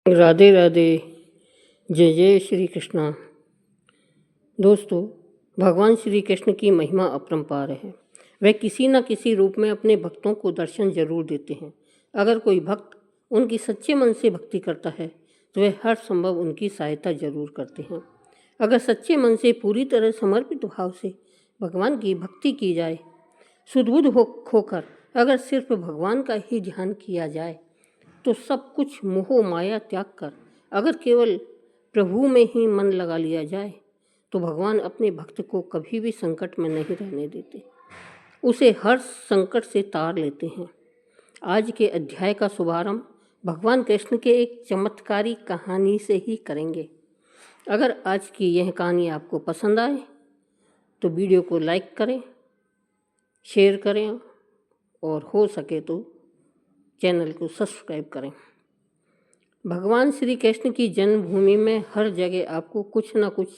राधे राधे। जय जय श्री कृष्णा। दोस्तों, भगवान श्री कृष्ण की महिमा अपरंपार है। वह किसी न किसी रूप में अपने भक्तों को दर्शन जरूर देते हैं। अगर कोई भक्त उनकी सच्चे मन से भक्ति करता है तो वह हर संभव उनकी सहायता जरूर करते हैं। अगर सच्चे मन से पूरी तरह समर्पित भाव से भगवान की भक्ति की जाए, सुदबुद्ध होकर अगर सिर्फ भगवान का ही ध्यान किया जाए, तो सब कुछ मोह माया त्याग कर अगर केवल प्रभु में ही मन लगा लिया जाए, तो भगवान अपने भक्त को कभी भी संकट में नहीं रहने देते, उसे हर संकट से तार लेते हैं। आज के अध्याय का शुभारंभ भगवान कृष्ण के एक चमत्कारी कहानी से ही करेंगे। अगर आज की यह कहानी आपको पसंद आए तो वीडियो को लाइक करें, शेयर करें और हो सके तो चैनल को सब्सक्राइब करें। भगवान श्री कृष्ण की जन्मभूमि में हर जगह आपको कुछ न कुछ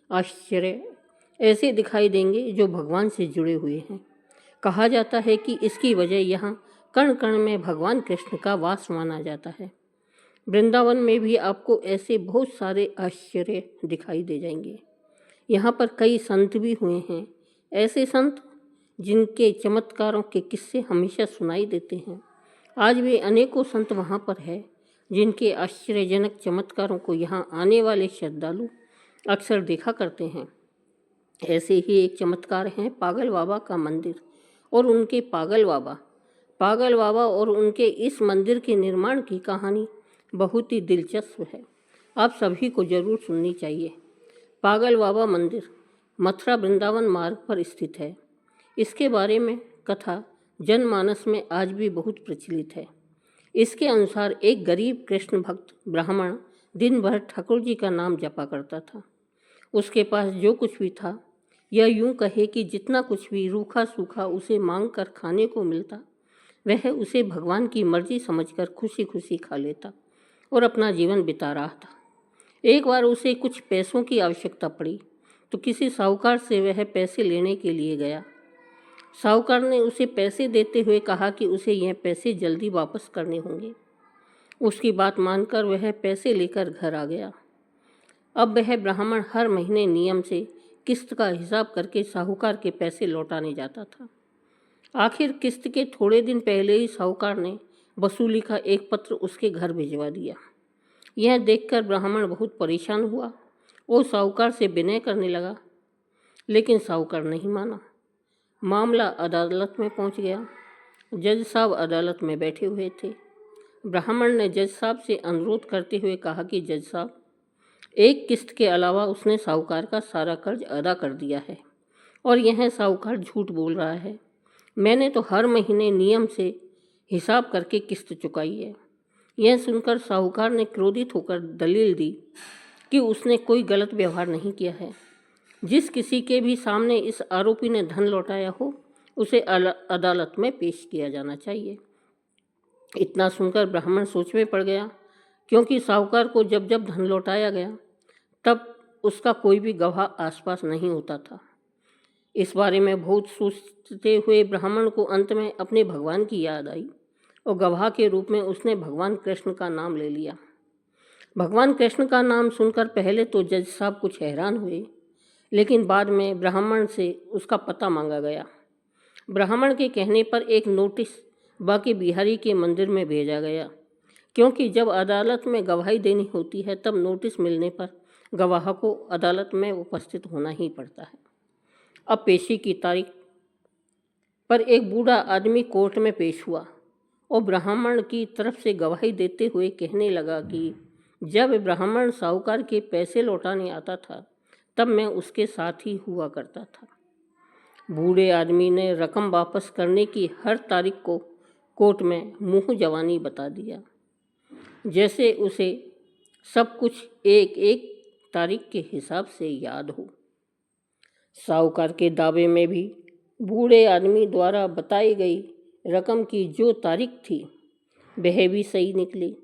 आश्चर्य ऐसे दिखाई देंगे जो भगवान से जुड़े हुए हैं। कहा जाता है कि इसकी वजह यहाँ कण कण में भगवान कृष्ण का वास माना जाता है। वृंदावन में भी आपको ऐसे बहुत सारे आश्चर्य दिखाई दे जाएंगे। यहाँ पर कई संत भी हुए हैं, ऐसे संत जिनके चमत्कारों के किस्से हमेशा सुनाई देते हैं। आज भी अनेकों संत वहाँ पर है जिनके आश्चर्यजनक चमत्कारों को यहाँ आने वाले श्रद्धालु अक्सर देखा करते हैं। ऐसे ही एक चमत्कार है पागल बाबा का मंदिर और उनके पागल बाबा और उनके इस मंदिर के निर्माण की कहानी बहुत ही दिलचस्प है। आप सभी को जरूर सुननी चाहिए। पागल बाबा मंदिर मथुरा वृंदावन मार्ग पर स्थित है। इसके बारे में कथा जनमानस में आज भी बहुत प्रचलित है। इसके अनुसार एक गरीब कृष्ण भक्त ब्राह्मण दिन भर ठाकुर जी का नाम जपा करता था। उसके पास जो कुछ भी था, या यूं कहे कि जितना कुछ भी रूखा सूखा उसे मांग कर खाने को मिलता, वह उसे भगवान की मर्जी समझकर खुशी खुशी खा लेता और अपना जीवन बिता रहा था। एक बार उसे कुछ पैसों की आवश्यकता पड़ी तो किसी साहूकार से वह पैसे लेने के लिए गया। साहूकार ने उसे पैसे देते हुए कहा कि उसे यह पैसे जल्दी वापस करने होंगे। उसकी बात मानकर वह पैसे लेकर घर आ गया। अब वह ब्राह्मण हर महीने नियम से किस्त का हिसाब करके साहूकार के पैसे लौटाने जाता था। आखिर किस्त के थोड़े दिन पहले ही साहूकार ने वसूली का एक पत्र उसके घर भिजवा दिया। यह देखकर ब्राह्मण बहुत परेशान हुआ और साहूकार से विनय करने लगा, लेकिन साहूकार नहीं माना। मामला अदालत में पहुंच गया। जज साहब अदालत में बैठे हुए थे। ब्राह्मण ने जज साहब से अनुरोध करते हुए कहा कि जज साहब, एक किस्त के अलावा उसने साहूकार का सारा कर्ज अदा कर दिया है और यह साहूकार झूठ बोल रहा है। मैंने तो हर महीने नियम से हिसाब करके किस्त चुकाई है। यह सुनकर साहूकार ने क्रोधित होकर दलील दी कि उसने कोई गलत व्यवहार नहीं किया है। जिस किसी के भी सामने इस आरोपी ने धन लौटाया हो, उसे अदालत में पेश किया जाना चाहिए। इतना सुनकर ब्राह्मण सोच में पड़ गया, क्योंकि साहूकार को जब जब धन लौटाया गया तब उसका कोई भी गवाह आसपास नहीं होता था। इस बारे में बहुत सोचते हुए ब्राह्मण को अंत में अपने भगवान की याद आई और गवाह के रूप में उसने भगवान कृष्ण का नाम ले लिया। भगवान कृष्ण का नाम सुनकर पहले तो जज साहब कुछ हैरान हुए, लेकिन बाद में ब्राह्मण से उसका पता मांगा गया। ब्राह्मण के कहने पर एक नोटिस बाकी बिहारी के मंदिर में भेजा गया, क्योंकि जब अदालत में गवाही देनी होती है तब नोटिस मिलने पर गवाह को अदालत में उपस्थित होना ही पड़ता है। अब पेशी की तारीख पर एक बूढ़ा आदमी कोर्ट में पेश हुआ और ब्राह्मण की तरफ से गवाही देते हुए कहने लगा कि जब ब्राह्मण साहूकार के पैसे लौटाने आता था तब मैं उसके साथ ही हुआ करता था। बूढ़े आदमी ने रकम वापस करने की हर तारीख को कोर्ट में मुंह जवानी बता दिया, जैसे उसे सब कुछ एक एक तारीख के हिसाब से याद हो। साहूकार के दावे में भी बूढ़े आदमी द्वारा बताई गई रकम की जो तारीख थी वह भी सही निकली।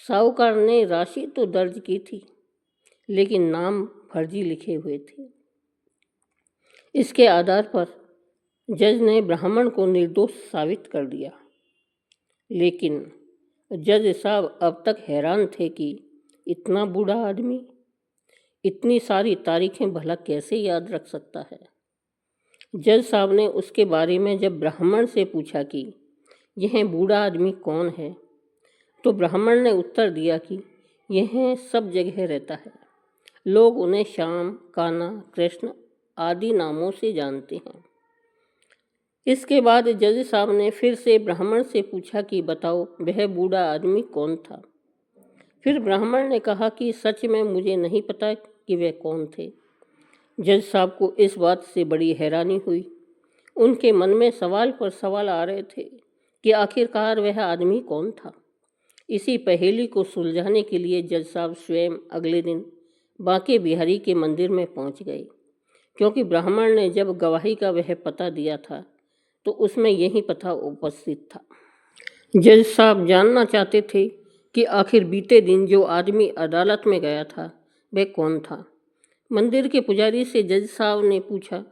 साहूकार ने राशि तो दर्ज की थी, लेकिन नाम फर्जी लिखे हुए थे। इसके आधार पर जज ने ब्राह्मण को निर्दोष साबित कर दिया, लेकिन जज साहब अब तक हैरान थे कि इतना बूढ़ा आदमी इतनी सारी तारीखें भला कैसे याद रख सकता है। जज साहब ने उसके बारे में जब ब्राह्मण से पूछा कि यह बूढ़ा आदमी कौन है, तो ब्राह्मण ने उत्तर दिया कि यह सब जगह रहता है। लोग उन्हें श्याम, कान्हा, कृष्ण आदि नामों से जानते हैं। इसके बाद जज साहब ने फिर से ब्राह्मण से पूछा कि बताओ वह बूढ़ा आदमी कौन था। फिर ब्राह्मण ने कहा कि सच में मुझे नहीं पता कि वे कौन थे। जज साहब को इस बात से बड़ी हैरानी हुई। उनके मन में सवाल पर सवाल आ रहे थे कि आखिरकार वह आदमी कौन था। इसी पहेली को सुलझाने के लिए जज साहब स्वयं अगले दिन बांके बिहारी के मंदिर में पहुंच गए, क्योंकि ब्राह्मण ने जब गवाही का वह पता दिया था तो उसमें यही पता उपस्थित था। जज साहब जानना चाहते थे कि आखिर बीते दिन जो आदमी अदालत में गया था वह कौन था। मंदिर के पुजारी से जज साहब ने पूछा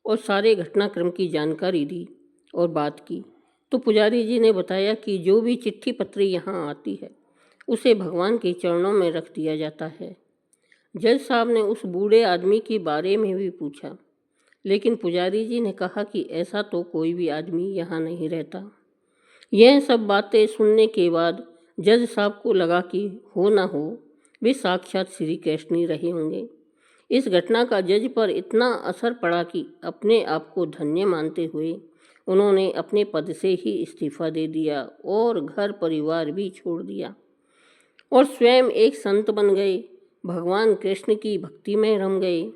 और सारे घटनाक्रम की जानकारी दी और बात की, तो पुजारी जी ने बताया कि जो भी चिट्ठी पत्री यहाँ आती है उसे भगवान के चरणों में रख दिया जाता है। जज साहब ने उस बूढ़े आदमी के बारे में भी पूछा, लेकिन पुजारी जी ने कहा कि ऐसा तो कोई भी आदमी यहाँ नहीं रहता। यह सब बातें सुनने के बाद जज साहब को लगा कि हो ना हो वे साक्षात श्री कृष्ण ही रहे होंगे। इस घटना का जज पर इतना असर पड़ा कि अपने आप को धन्य मानते हुए उन्होंने अपने पद से ही इस्तीफा दे दिया और घर परिवार भी छोड़ दिया और स्वयं एक संत बन गए। भगवान कृष्ण की भक्ति में रम गए।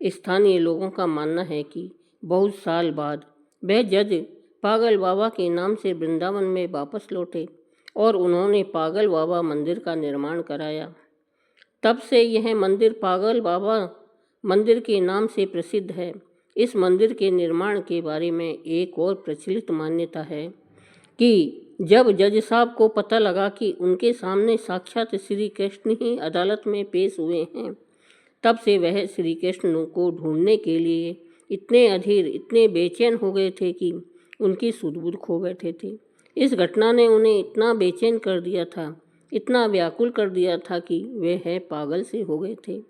स्थानीय लोगों का मानना है कि बहुत साल बाद वह जज पागल बाबा के नाम से वृंदावन में वापस लौटे और उन्होंने पागल बाबा मंदिर का निर्माण कराया। तब से यह मंदिर पागल बाबा मंदिर के नाम से प्रसिद्ध है। इस मंदिर के निर्माण के बारे में एक और प्रचलित मान्यता है कि जब जज साहब को पता लगा कि उनके सामने साक्षात श्री कृष्ण ही अदालत में पेश हुए हैं, तब से वह श्री कृष्ण को ढूंढने के लिए इतने अधीर, इतने बेचैन हो गए थे कि उनकी सुध-बुध खो बैठे थे। इस घटना ने उन्हें इतना बेचैन कर दिया था, इतना व्याकुल कर दिया था कि वह पागल से हो गए थे।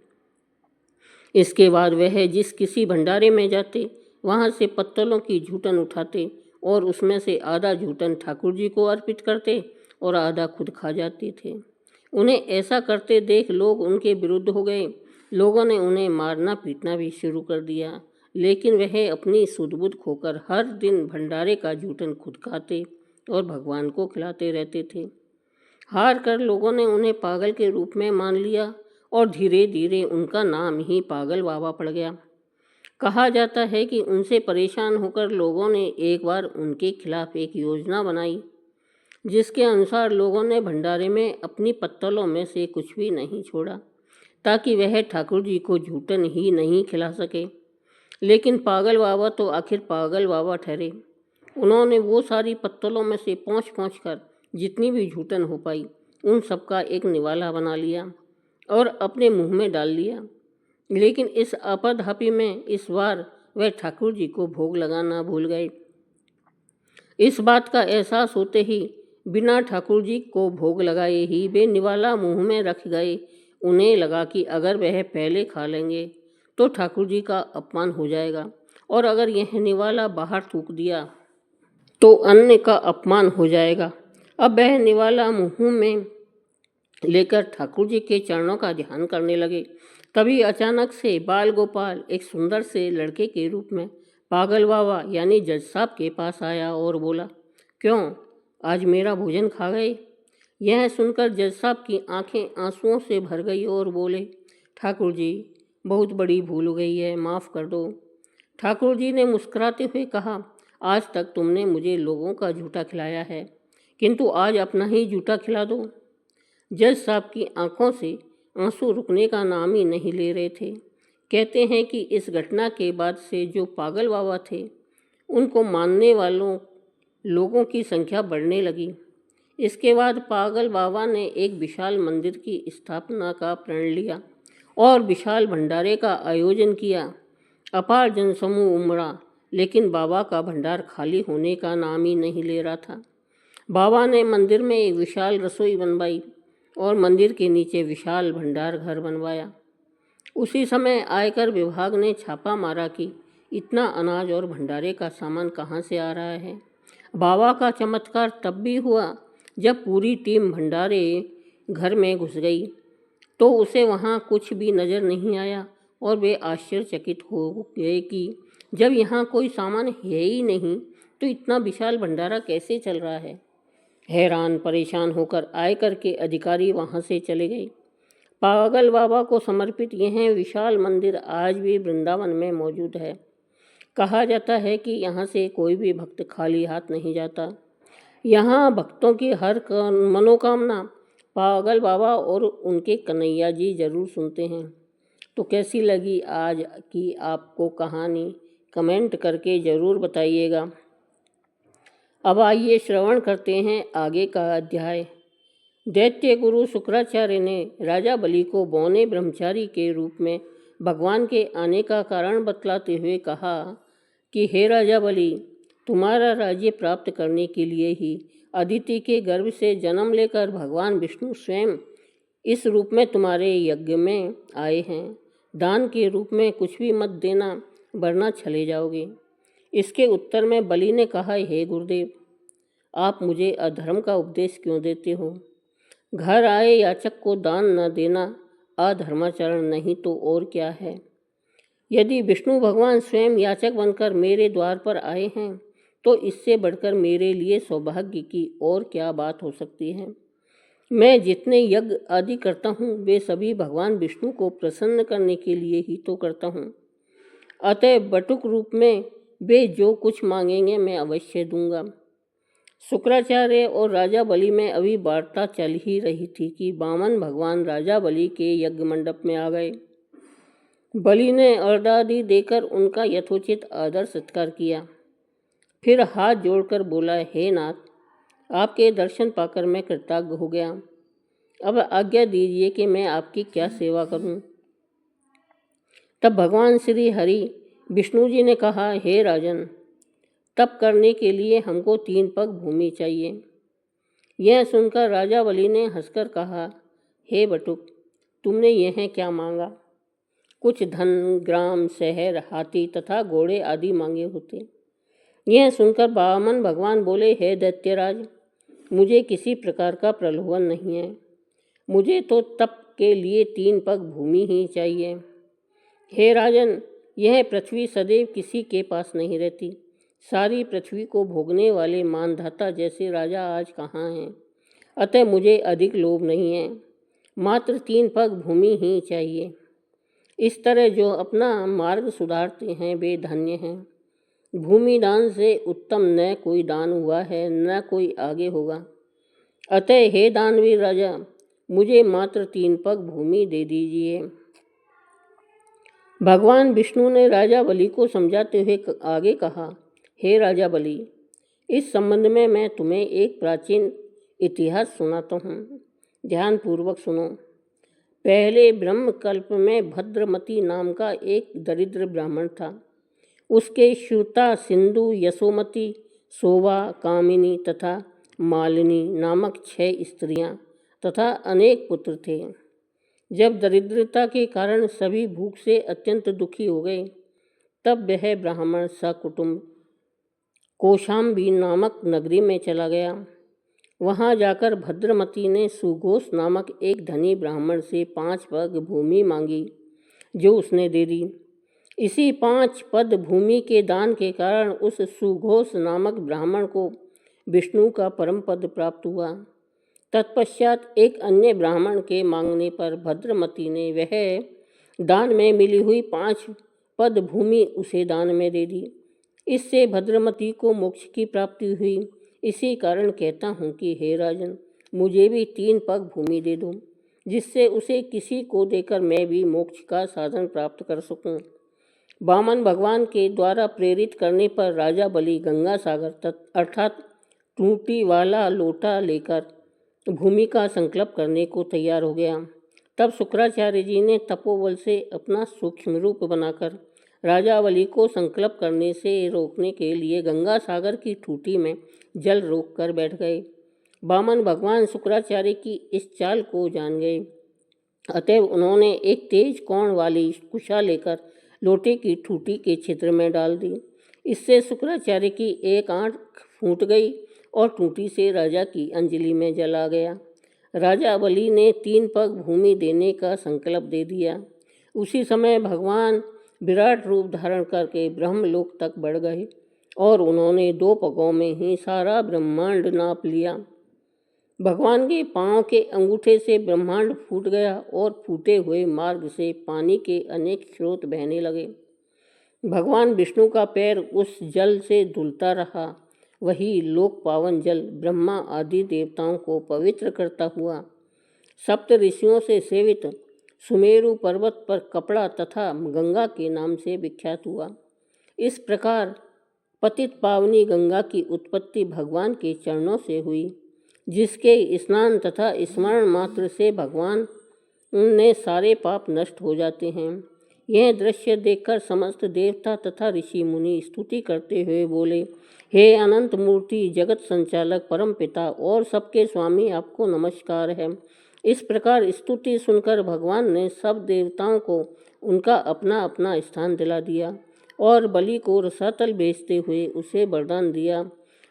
इसके बाद वह जिस किसी भंडारे में जाते, वहाँ से पत्तलों की झूठन उठाते और उसमें से आधा झूठन ठाकुर जी को अर्पित करते और आधा खुद खा जाते थे। उन्हें ऐसा करते देख लोग उनके विरुद्ध हो गए। लोगों ने उन्हें मारना पीटना भी शुरू कर दिया, लेकिन वह अपनी सुध-बुध खोकर हर दिन भंडारे का झूठन खुद खाते और भगवान को खिलाते रहते थे। हार कर लोगों ने उन्हें पागल के रूप में मान लिया और धीरे धीरे उनका नाम ही पागल बाबा पड़ गया। कहा जाता है कि उनसे परेशान होकर लोगों ने एक बार उनके खिलाफ एक योजना बनाई, जिसके अनुसार लोगों ने भंडारे में अपनी पत्तलों में से कुछ भी नहीं छोड़ा, ताकि वह ठाकुर जी को झूठन ही नहीं खिला सके। लेकिन पागल बाबा तो आखिर पागल बाबा ठहरे। उन्होंने वो सारी पत्तलों में से पहुँच कर जितनी भी झूठन हो पाई उन सबका एक निवाला बना लिया और अपने मुंह में डाल लिया। लेकिन इस आपाधापी में इस बार वह ठाकुर जी को भोग लगाना भूल गए। इस बात का एहसास होते ही बिना ठाकुर जी को भोग लगाए ही वे निवाला मुंह में रख गए। उन्हें लगा कि अगर वह पहले खा लेंगे तो ठाकुर जी का अपमान हो जाएगा और अगर यह निवाला बाहर थूक दिया तो अन्न का अपमान हो जाएगा। अब वह निवाला मुंह में लेकर ठाकुर जी के चरणों का ध्यान करने लगे। तभी अचानक से बाल गोपाल एक सुंदर से लड़के के रूप में पागल बाबा यानी जज साहब के पास आया और बोला, क्यों आज मेरा भोजन खा गए? यह सुनकर जज साहब की आंखें आंसुओं से भर गई और बोले, ठाकुर जी बहुत बड़ी भूल हो गई है, माफ़ कर दो। ठाकुर जी ने मुस्कुराते हुए कहा, आज तक तुमने मुझे लोगों का झूठा खिलाया है, किंतु आज अपना ही झूठा खिला दो। जज साहब की आंखों से आंसू रुकने का नाम ही नहीं ले रहे थे। कहते हैं कि इस घटना के बाद से जो पागल बाबा थे उनको मानने वालों लोगों की संख्या बढ़ने लगी। इसके बाद पागल बाबा ने एक विशाल मंदिर की स्थापना का प्रण लिया और विशाल भंडारे का आयोजन किया। अपार जनसमूह उमड़ा, लेकिन बाबा का भंडार खाली होने का नाम ही नहीं ले रहा था। बाबा ने मंदिर में एक विशाल रसोई बनवाई और मंदिर के नीचे विशाल भंडार घर बनवाया। उसी समय आयकर विभाग ने छापा मारा कि इतना अनाज और भंडारे का सामान कहाँ से आ रहा है। बाबा का चमत्कार तब भी हुआ जब पूरी टीम भंडारे घर में घुस गई तो उसे वहाँ कुछ भी नज़र नहीं आया और वे आश्चर्यचकित हो गए कि जब यहाँ कोई सामान है ही नहीं तो इतना विशाल भंडारा कैसे चल रहा है। हैरान परेशान होकर आयकर के अधिकारी वहाँ से चले गए। पागल बाबा को समर्पित यह विशाल मंदिर आज भी वृंदावन में मौजूद है। कहा जाता है कि यहाँ से कोई भी भक्त खाली हाथ नहीं जाता। यहाँ भक्तों की हर मनोकामना पागल बाबा और उनके कन्हैया जी जरूर सुनते हैं। तो कैसी लगी आज की आपको कहानी, कमेंट करके ज़रूर बताइएगा। अब आइए श्रवण करते हैं आगे का अध्याय। दैत्य गुरु शुक्राचार्य ने राजा बलि को बौने ब्रह्मचारी के रूप में भगवान के आने का कारण बतलाते हुए कहा कि हे राजा बलि, तुम्हारा राज्य प्राप्त करने के लिए ही अदिति के गर्भ से जन्म लेकर भगवान विष्णु स्वयं इस रूप में तुम्हारे यज्ञ में आए हैं। दान के रूप में कुछ भी मत देना वरना चले जाओगे। इसके उत्तर में बलि ने कहा, हे गुरुदेव, आप मुझे अधर्म का उपदेश क्यों देते हो। घर आए याचक को दान न देना अधर्माचरण नहीं तो और क्या है। यदि विष्णु भगवान स्वयं याचक बनकर मेरे द्वार पर आए हैं तो इससे बढ़कर मेरे लिए सौभाग्य की और क्या बात हो सकती है। मैं जितने यज्ञ आदि करता हूँ वे सभी भगवान विष्णु को प्रसन्न करने के लिए ही तो करता हूँ। अतः बटुक रूप में वे जो कुछ मांगेंगे मैं अवश्य दूंगा। शुक्राचार्य और राजा बलि में अभी वार्ता चल ही रही थी कि वामन भगवान राजा बलि के यज्ञ मंडप में आ गए। बलि ने अर्घादि देकर उनका यथोचित आदर सत्कार किया। फिर हाथ जोड़कर बोला, हे नाथ, आपके दर्शन पाकर मैं कृतज्ञ हो गया। अब आज्ञा दीजिए कि मैं आपकी क्या सेवा करूं। तब भगवान श्री हरि विष्णु जी ने कहा, हे राजन, तप करने के लिए हमको 3 पग भूमि चाहिए। यह सुनकर राजा बलि ने हंसकर कहा, हे बटुक, तुमने यह क्या मांगा। कुछ धन, ग्राम, शहर, हाथी तथा घोड़े आदि मांगे होते। यह सुनकर वामन भगवान बोले, हे दैत्यराज, मुझे किसी प्रकार का प्रलोभन नहीं है। मुझे तो तप के लिए 3 पग भूमि ही चाहिए। हे राजन, यह पृथ्वी सदैव किसी के पास नहीं रहती। सारी पृथ्वी को भोगने वाले मानधाता जैसे राजा आज कहाँ हैं। अतः मुझे अधिक लोभ नहीं है, मात्र 3 पग भूमि ही चाहिए। इस तरह जो अपना मार्ग सुधारते हैं वे धन्य हैं। भूमि दान से उत्तम न कोई दान हुआ है न कोई आगे होगा। अतः हे दानवीर राजा, मुझे मात्र 3 पग भूमि दे दीजिए। भगवान विष्णु ने राजा बलि को समझाते हुए आगे कहा, हे राजा बलि, इस संबंध में मैं तुम्हें एक प्राचीन इतिहास सुनाता हूँ। ध्यानपूर्वक सुनो। पहले ब्रह्मकल्प में भद्रमती नाम का एक दरिद्र ब्राह्मण था। उसके श्रुता, सिंधु, यशोमती, शोभा, कामिनी तथा मालिनी नामक 6 स्त्रियां तथा अनेक पुत्र थे। जब दरिद्रता के कारण सभी भूख से अत्यंत दुखी हो गए तब वह ब्राह्मण सकुटुंब कौशाम्बी नामक नगरी में चला गया। वहां जाकर भद्रमती ने सुघोष नामक एक धनी ब्राह्मण से 5 पग भूमि मांगी, जो उसने दे दी। इसी 5 पद भूमि के दान के कारण उस सुघोष नामक ब्राह्मण को विष्णु का परम पद प्राप्त हुआ। तत्पश्चात एक अन्य ब्राह्मण के मांगने पर भद्रमती ने वह दान में मिली हुई 5 पद भूमि उसे दान में दे दी। इससे भद्रमती को मोक्ष की प्राप्ति हुई। इसी कारण कहता हूँ कि हे राजन, मुझे भी 3 पग भूमि दे दो, जिससे उसे किसी को देकर मैं भी मोक्ष का साधन प्राप्त कर सकूँ। वामन भगवान के द्वारा प्रेरित करने पर राजा बलि गंगा सागर तट अर्थात टूटी वाला लोटा लेकर भूमि का संकल्प करने को तैयार हो गया। तब शुक्राचार्य जी ने तपोबल से अपना सूक्ष्म रूप बनाकर राजा बलि को संकल्प करने से रोकने के लिए गंगा सागर की टूटी में जल रोक कर बैठ गए। वामन भगवान शुक्राचार्य की इस चाल को जान गए, अतएव उन्होंने एक तेज कोण वाली कुशा लेकर लोटे की ठूठी के छिद्र में डाल दी। इससे शुक्राचार्य की एक आंख फूट गई और ठूठी से राजा की अंजलि में जल आ गया। राजा बलि ने 3 पग भूमि देने का संकल्प दे दिया। उसी समय भगवान विराट रूप धारण करके ब्रह्मलोक तक बढ़ गए और उन्होंने 2 पगों में ही सारा ब्रह्मांड नाप लिया। भगवान के पांव के अंगूठे से ब्रह्मांड फूट गया और फूटे हुए मार्ग से पानी के अनेक स्रोत बहने लगे। भगवान विष्णु का पैर उस जल से धुलता रहा। वही लोक पावन जल ब्रह्मा आदि देवताओं को पवित्र करता हुआ सप्त ऋषियों से सेवित सुमेरु पर्वत पर कपड़ा तथा गंगा के नाम से विख्यात हुआ। इस प्रकार पतित पावनी गंगा की उत्पत्ति भगवान के चरणों से हुई, जिसके स्नान तथा स्मरण मात्र से भगवान ने सारे पाप नष्ट हो जाते हैं। यह दृश्य देखकर समस्त देवता तथा ऋषि मुनि स्तुति करते हुए बोले, हे अनंत मूर्ति, जगत संचालक, परम पिता और सबके स्वामी, आपको नमस्कार है। इस प्रकार स्तुति सुनकर भगवान ने सब देवताओं को उनका अपना अपना स्थान दिला दिया और बलि को रसातल भेजते हुए उसे वरदान दिया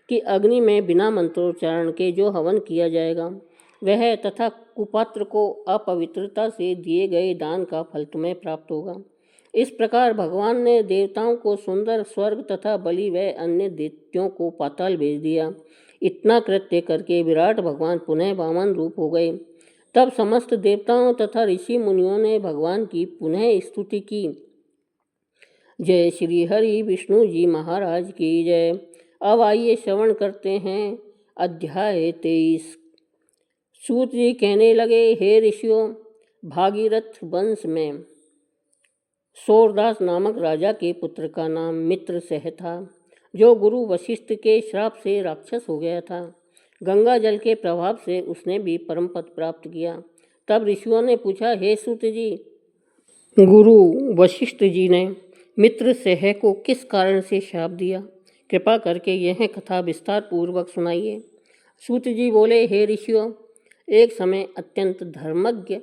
कि अग्नि में बिना मंत्रोच्चारण के जो हवन किया जाएगा वह तथा कुपात्र को अपवित्रता से दिए गए दान का फल तुम्हें प्राप्त होगा। इस प्रकार भगवान ने देवताओं को सुंदर स्वर्ग तथा बलि व अन्य दैत्यों को पाताल भेज दिया। इतना कृत्य करके विराट भगवान पुनः वामन रूप हो गए। तब समस्त देवताओं तथा ऋषि मुनियों ने भगवान की पुनः स्तुति की। जय श्री हरि विष्णु जी महाराज की जय। अब आइए श्रवण करते हैं अध्याय 23। सूत जी कहने लगे, हे ऋषियों, भागीरथ वंश में सौरदास नामक राजा के पुत्र का नाम मित्रसेन था, जो गुरु वशिष्ठ के श्राप से राक्षस हो गया था। गंगा जल के प्रभाव से उसने भी परम पद प्राप्त किया। तब ऋषियों ने पूछा, हे सूत जी, गुरु वशिष्ठ जी ने मित्रसेन को किस कारण से श्राप दिया? कृपा करके यह कथा विस्तार पूर्वक सुनाइए। सूत जी बोले, हे ऋषियों, एक समय अत्यंत धर्मज्ञ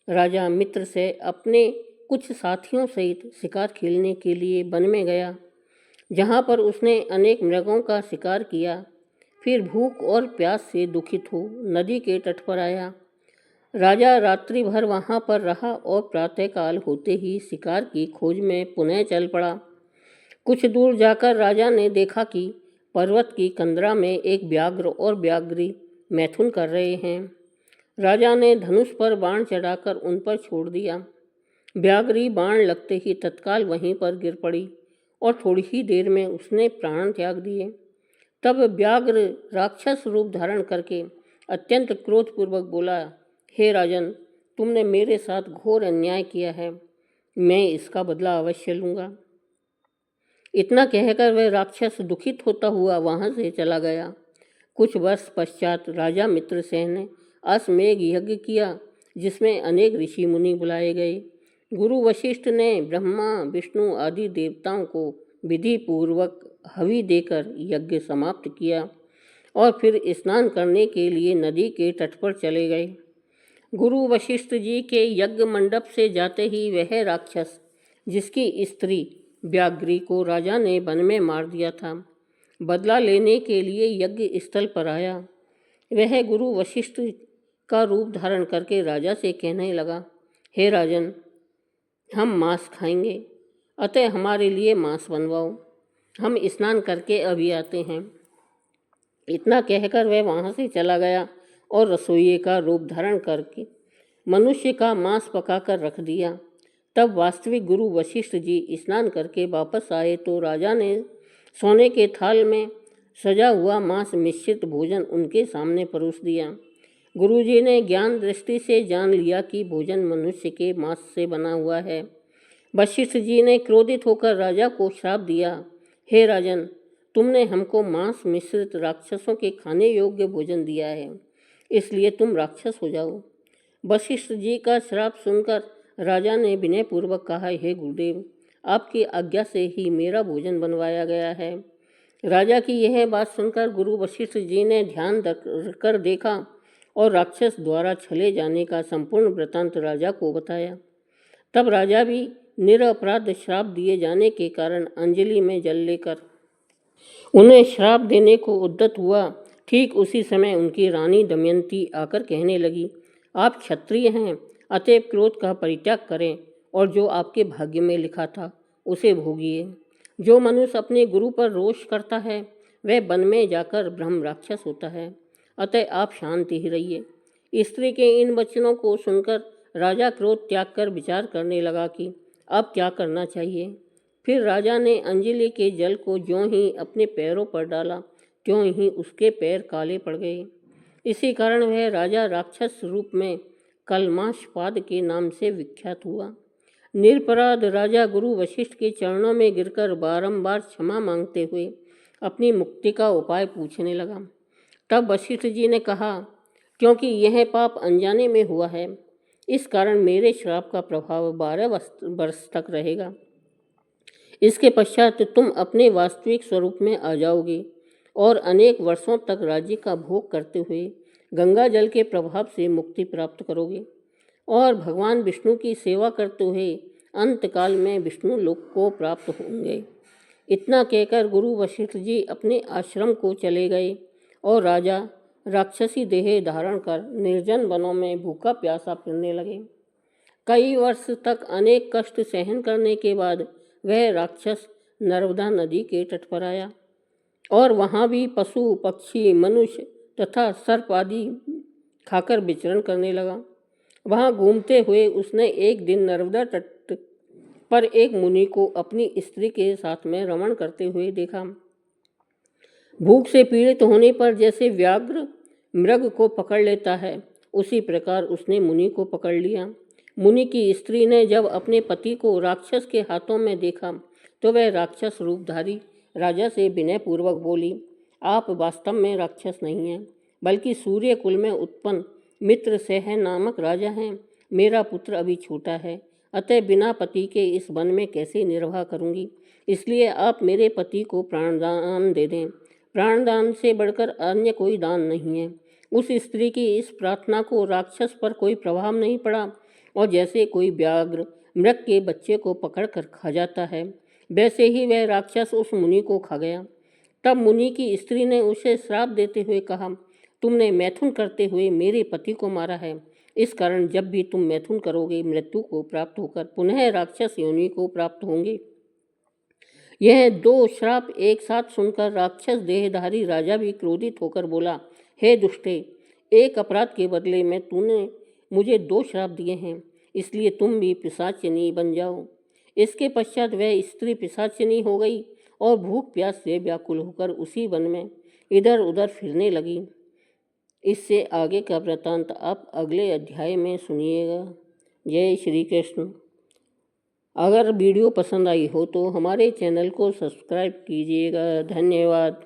राजा मित्रसेन अपने कुछ साथियों सहित शिकार खेलने के लिए वन में गया, जहाँ पर उसने अनेक मृगों का शिकार किया। फिर भूख और प्यास से दुखित हो नदी के तट पर आया। राजा रात्रि भर वहाँ पर रहा और प्रातःकाल होते ही शिकार की खोज में पुनः चल पड़ा। कुछ दूर जाकर राजा ने देखा कि पर्वत की कंदरा में एक व्याघ्र और व्याघ्री मैथुन कर रहे हैं। राजा ने धनुष पर बाण चढ़ाकर उन पर छोड़ दिया। व्याघ्री बाण लगते ही तत्काल वहीं पर गिर पड़ी और थोड़ी ही देर में उसने प्राण त्याग दिए। तब व्याघ्र राक्षस रूप धारण करके अत्यंत क्रोधपूर्वक बोला, हे राजन, तुमने मेरे साथ घोर अन्याय किया है, मैं इसका बदला अवश्य लूँगा। इतना कहकर वह राक्षस दुखित होता हुआ वहाँ से चला गया। कुछ वर्ष पश्चात राजा मित्रसेन ने अश्वमेघ यज्ञ किया, जिसमें अनेक ऋषि मुनि बुलाए गए। गुरु वशिष्ठ ने ब्रह्मा विष्णु आदि देवताओं को विधि पूर्वक हवि देकर यज्ञ समाप्त किया और फिर स्नान करने के लिए नदी के तट पर चले गए। गुरु वशिष्ठ जी के यज्ञ मंडप से जाते ही वह राक्षस, जिसकी स्त्री व्याघ्री को राजा ने वन में मार दिया था, बदला लेने के लिए यज्ञ स्थल पर आया। वह गुरु वशिष्ठ का रूप धारण करके राजा से कहने लगा, हे राजन, हम मांस खाएंगे, अतः हमारे लिए मांस बनवाओ, हम स्नान करके अभी आते हैं। इतना कहकर वह वहाँ से चला गया और रसोइये का रूप धारण करके मनुष्य का मांस पकाकर रख दिया। तब वास्तविक गुरु वशिष्ठ जी स्नान करके वापस आए तो राजा ने सोने के थाल में सजा हुआ मांस मिश्रित भोजन उनके सामने परोस दिया। गुरुजी ने ज्ञान दृष्टि से जान लिया कि भोजन मनुष्य के मांस से बना हुआ है। वशिष्ठ जी ने क्रोधित होकर राजा को श्राप दिया, हे राजन, तुमने हमको मांस मिश्रित राक्षसों के खाने योग्य भोजन दिया है, इसलिए तुम राक्षस हो जाओ। वशिष्ठ जी का श्राप सुनकर राजा ने विनयपूर्वक कहा, हे गुरुदेव, आपकी आज्ञा से ही मेरा भोजन बनवाया गया है। राजा की यह बात सुनकर गुरु वशिष्ठ जी ने ध्यान कर देखा और राक्षस द्वारा छले जाने का संपूर्ण वृत्तांत राजा को बताया। तब राजा भी निरपराध श्राप दिए जाने के कारण अंजलि में जल लेकर उन्हें श्राप देने को उद्यत हुआ। ठीक उसी समय उनकी रानी दमयंती आकर कहने लगी, आप क्षत्रिय हैं, अतएव क्रोध का परित्याग करें और जो आपके भाग्य में लिखा था उसे भोगिए। जो मनुष्य अपने गुरु पर रोष करता है वह वन में जाकर ब्रह्म राक्षस होता है, अतः आप शांति ही रहिए। स्त्री के इन वचनों को सुनकर राजा क्रोध त्याग कर विचार करने लगा कि अब क्या करना चाहिए। फिर राजा ने अंजलि के जल को ज्यों ही अपने पैरों पर डाला त्यों ही उसके पैर काले पड़ गए। इसी कारण वह राजा राक्षस रूप में कलमाशपाद के नाम से विख्यात हुआ। निरपराध राजा गुरु वशिष्ठ के चरणों में गिरकर बारंबार क्षमा मांगते हुए अपनी मुक्ति का उपाय पूछने लगा। तब वशिष्ठ जी ने कहा, क्योंकि यह पाप अनजाने में हुआ है, इस कारण मेरे श्राप का प्रभाव 12 वर्ष तक रहेगा। इसके पश्चात तुम अपने वास्तविक स्वरूप में आ जाओगे और अनेक वर्षों तक राज्य का भोग करते हुए गंगा जल के प्रभाव से मुक्ति प्राप्त करोगे और भगवान विष्णु की सेवा करते हुए अंतकाल में विष्णु लोक को प्राप्त होंगे। इतना कहकर गुरु वशिष्ठ जी अपने आश्रम को चले गए और राजा राक्षसी देह धारण कर निर्जन वनों में भूखा प्यासा फिरने लगे। कई वर्ष तक अनेक कष्ट सहन करने के बाद वह राक्षस नर्मदा नदी के तट पर आया और वहाँ भी पशु पक्षी मनुष्य तथा सर्प आदि खाकर विचरण करने लगा। वहाँ घूमते हुए उसने एक दिन नर्मदा तट पर एक मुनि को अपनी स्त्री के साथ में रमण करते हुए देखा। भूख से पीड़ित होने पर जैसे व्याघ्र मृग को पकड़ लेता है, उसी प्रकार उसने मुनि को पकड़ लिया। मुनि की स्त्री ने जब अपने पति को राक्षस के हाथों में देखा तो वह राक्षस रूपधारी राजा से विनयपूर्वक बोली, आप वास्तव में राक्षस नहीं हैं, बल्कि सूर्य कुल में उत्पन्न मित्रसेन नामक राजा हैं। मेरा पुत्र अभी छोटा है, अतः बिना पति के इस वन में कैसे निर्वाह करूंगी, इसलिए आप मेरे पति को प्राणदान दे दें। प्राणदान से बढ़कर अन्य कोई दान नहीं है। उस स्त्री की इस प्रार्थना को राक्षस पर कोई प्रभाव नहीं पड़ा और जैसे कोई व्याघ्र मृग के बच्चे को पकड़कर खा जाता है, वैसे ही वह राक्षस उस मुनि को खा गया। तब मुनि की स्त्री ने उसे श्राप देते हुए कहा, तुमने मैथुन करते हुए मेरे पति को मारा है, इस कारण जब भी तुम मैथुन करोगे मृत्यु को प्राप्त होकर पुनः राक्षस योनि को प्राप्त होंगे। यह 2 श्राप एक साथ सुनकर राक्षस देहधारी राजा भी क्रोधित होकर बोला, हे दुष्टे, एक अपराध के बदले में तूने मुझे 2 श्राप दिए हैं, इसलिए तुम भी पिशाचिनी बन जाओ। इसके पश्चात वह स्त्री पिशाचिनी हो गई और भूख प्यास से व्याकुल होकर उसी वन में इधर उधर फिरने लगी। इससे आगे का वृत्तांत आप अगले अध्याय में सुनिएगा। जय श्री कृष्ण। अगर वीडियो पसंद आई हो तो हमारे चैनल को सब्सक्राइब कीजिएगा। धन्यवाद।